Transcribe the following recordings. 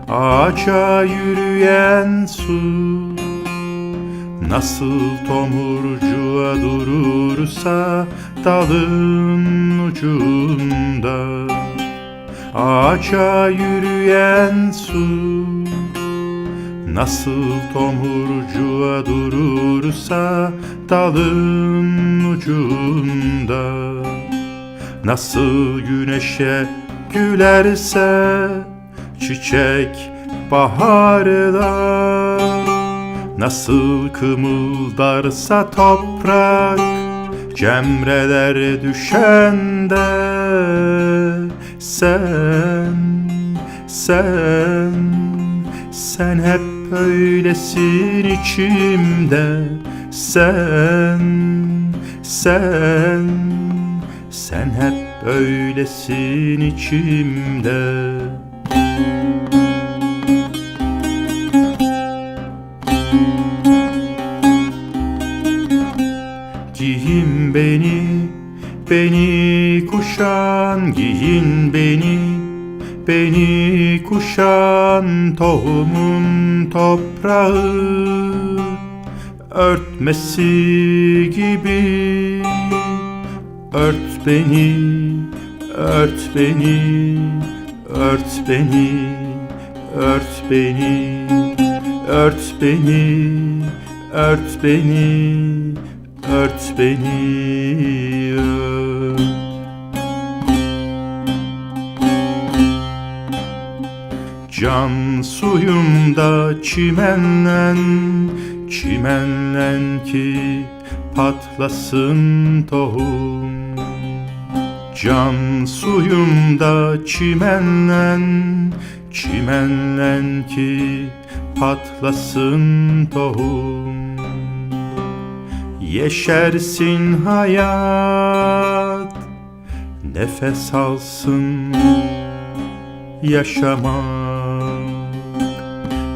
Ağaca yürüyen su nasıl tomurcuğa durursa dalın ucunda. Ağaca yürüyen su nasıl tomurcuğa durursa dalın ucunda. Nasıl güneşe gülerse çiçek baharda, nasıl kımıldarsa toprak cemreler düşende. Sen hep öylesin içimde. Sen hep öylesin içimde. Giyin beni kuşan, giyin beni kuşan. Tohumun toprağı örtmesi gibi ört beni, ört beni, ört beni, ört beni, ört beni, ört beni, ört beni, ört. Can suyumda çimenlen ki patlasın tohum. Can suyumda çimenlen ki patlasın tohum. Yeşersin hayat, nefes alsın yaşamak.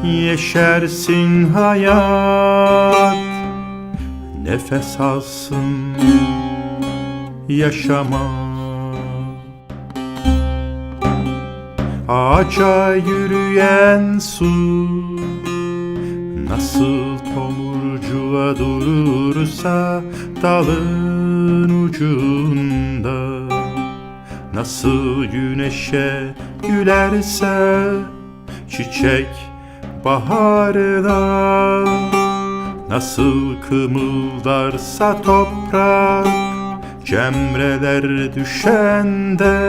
Yeşersin hayat, nefes alsın yaşamak. Ağaca yürüyen su nasıl tomurcuğa durursa dalın ucunda. Nasıl güneşe gülerse çiçek baharda, nasıl kımıldarsa toprak cemreler düşende.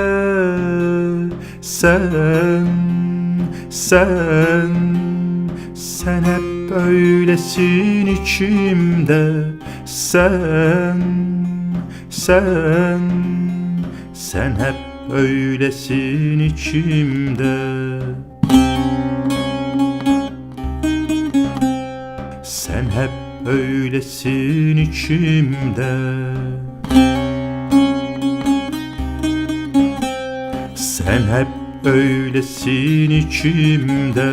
Sen hep öylesin içimde. Sen hep öylesin içimde. Sen hep öylesin içimde. Sen hep öylesin içimde.